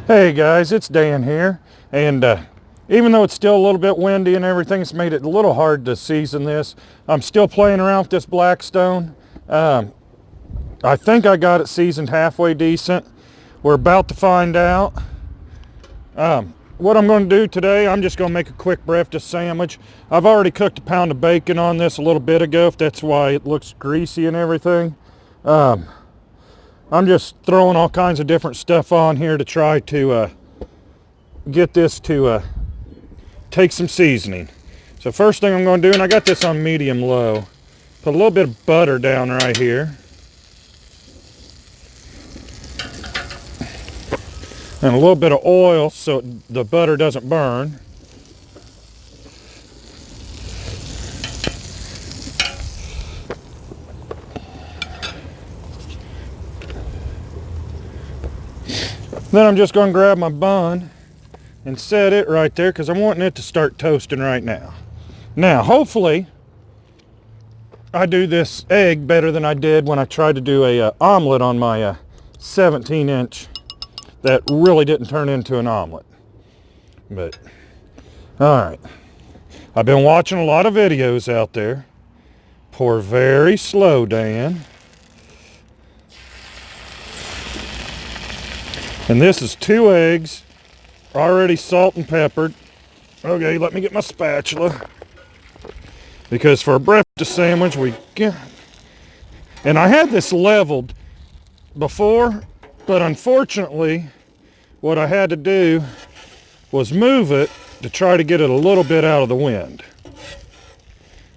Hey guys, it's Dan here, and even though it's still a little bit windy and everything, it's made it a little hard to season this. I'm still playing around with this Blackstone. I think I got it seasoned halfway decent. We're about to find out. What I'm going to do today, I'm just going to make a quick breakfast sandwich. I've already cooked a pound of bacon on this a little bit ago, if that's why it looks greasy and everything. I'm just throwing all kinds of different stuff on here to try to get this to take some seasoning. So first thing I'm going to do, and I got this on medium low, put a little bit of butter down right here. And a little bit of oil so the butter doesn't burn. Then I'm just going to grab my bun and set it right there because I'm wanting it to start toasting right now. Now, hopefully, I do this egg better than I did when I tried to do a omelet on my 17-inch that really didn't turn into an omelet. But, all right. I've been watching a lot of videos out there. Pour very slow, Dan. And this is 2 eggs, already salt and peppered. Okay, let me get my spatula. Because for a breakfast sandwich, and I had this leveled before, but unfortunately, what I had to do was move it to try to get it a little bit out of the wind.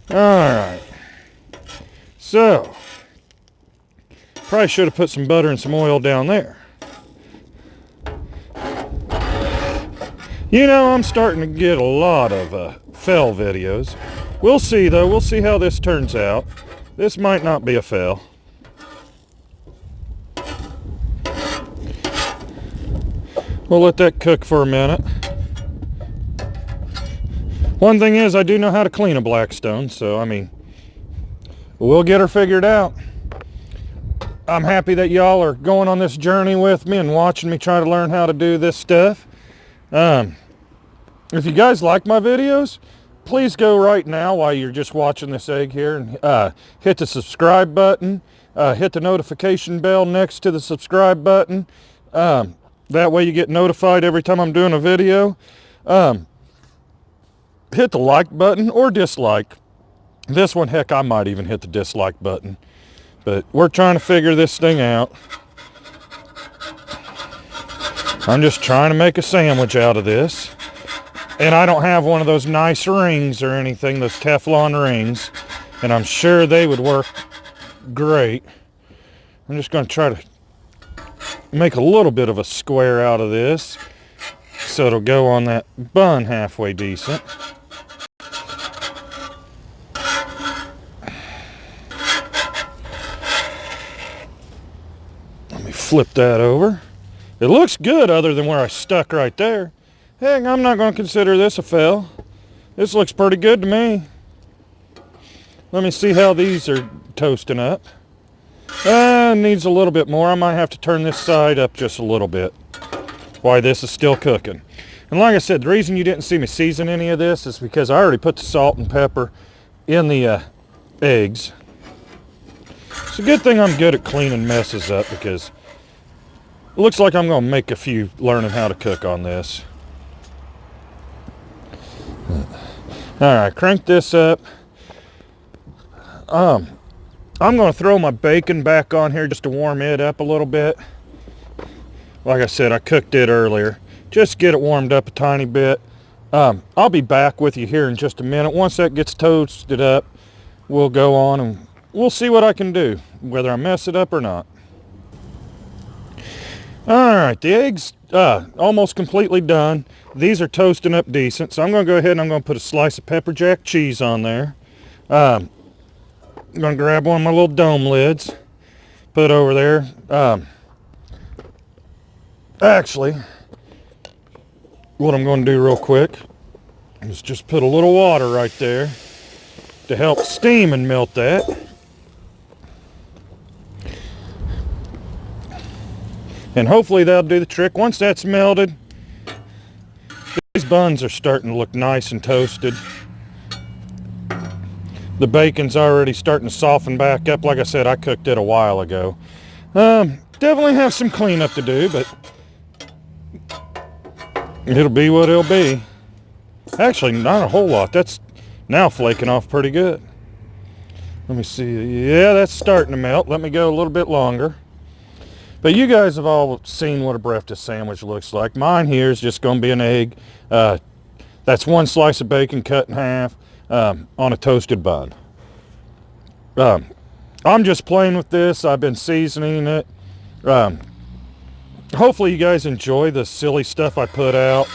All right. So, probably should have put some butter and some oil down there. You know, I'm starting to get a lot of fail videos. We'll see, though. We'll see how this turns out. This might not be a fail. We'll let that cook for a minute. One thing is, I do know how to clean a Blackstone, so, I mean, we'll get her figured out. I'm happy that y'all are going on this journey with me and watching me try to learn how to do this stuff. If you guys like my videos, please go right now while you're just watching this egg here and hit the subscribe button, hit the notification bell next to the subscribe button. That way you get notified every time I'm doing a video. Hit the like button or dislike. This one, heck, I might even hit the dislike button. But we're trying to figure this thing out. I'm just trying to make a sandwich out of this. And I don't have one of those nice rings or anything, those Teflon rings. And I'm sure they would work great. I'm just going to try to make a little bit of a square out of this so it'll go on that bun halfway decent. Let me flip that over. It looks good other than where I stuck right there. Heck, I'm not going to consider this a fail. This looks pretty good to me. Let me see how these are toasting up. Needs a little bit more. I might have to turn this side up just a little bit while this is still cooking. And like I said, the reason you didn't see me season any of this is because I already put the salt and pepper in the eggs. It's a good thing I'm good at cleaning messes up because it looks like I'm going to make a few learning how to cook on this. Alright, crank this up. I'm going to throw my bacon back on here just to warm it up a little bit. Like I said, I cooked it earlier. Just get it warmed up a tiny bit. I'll be back with you here in just a minute. Once that gets toasted up, we'll go on and we'll see what I can do, whether I mess it up or not. Alright, the eggs almost completely done. These are toasting up decent, so I'm going to go ahead and I'm going to put a slice of pepper jack cheese on there. I'm going to grab one of my little dome lids, put over there. Actually, what I'm going to do real quick is just put a little water right there to help steam and melt that. And hopefully that'll do the trick. Once that's melted, these buns are starting to look nice and toasted. The bacon's already starting to soften back up. Like I said, I cooked it a while ago. Definitely have some cleanup to do, but it'll be what it'll be. Actually, not a whole lot. That's now flaking off pretty good. Let me see. Yeah, that's starting to melt. Let me go a little bit longer. But you guys have all seen what a breakfast sandwich looks like. Mine here is just going to be an egg. That's one slice of bacon cut in half on a toasted bun. I'm just playing with this. I've been seasoning it. Hopefully you guys enjoy the silly stuff I put out.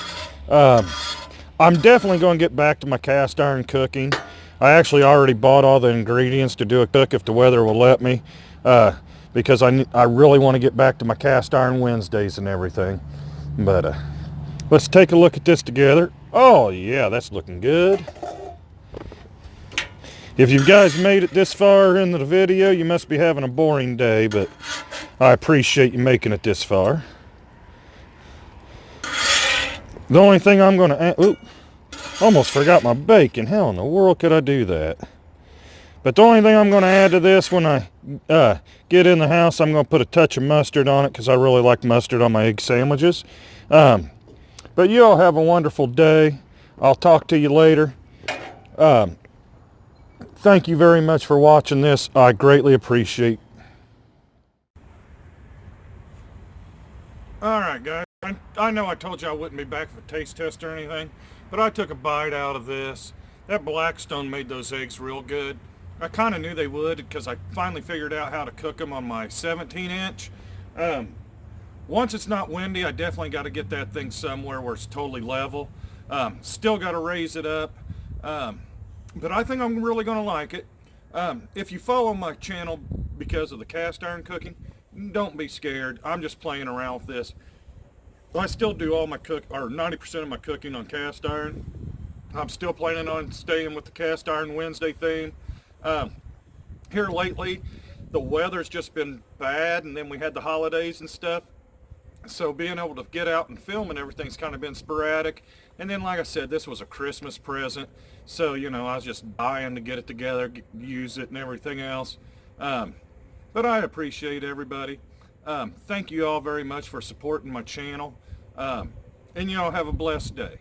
I'm definitely going to get back to my cast iron cooking. I actually already bought all the ingredients to do a cook if the weather will let me, because I really want to get back to my cast iron Wednesdays and everything. But let's take a look at this together. Oh yeah, that's looking good. If you guys made it this far into the video, you must be having a boring day, but I appreciate you making it this far. The only thing I'm going to add... Oop, almost forgot my bacon. How in the world could I do that? But the only thing I'm going to add to this when I get in the house, I'm going to put a touch of mustard on it because I really like mustard on my egg sandwiches. But you all have a wonderful day. I'll talk to you later. Thank you very much for watching this. I greatly appreciate. Alright guys, I know I told you I wouldn't be back for a taste test or anything, but I took a bite out of this. That Blackstone made those eggs real good. I kind of knew they would because I finally figured out how to cook them on my 17-inch. Once it's not windy, I definitely got to get that thing somewhere where it's totally level. Still got to raise it up. But I think I'm really going to like it. If you follow my channel because of the cast iron cooking, don't be scared. I'm just playing around with this. I still do all my 90% of my cooking on cast iron. I'm still planning on staying with the cast iron Wednesday theme. Here lately, the weather's just been bad, and then we had the holidays and stuff. So being able to get out and film and everything's kind of been sporadic. And then, like I said, this was a Christmas present. So, you know, I was just dying to get it together, use it and everything else. But I appreciate everybody. Thank you all very much for supporting my channel. And you all have a blessed day.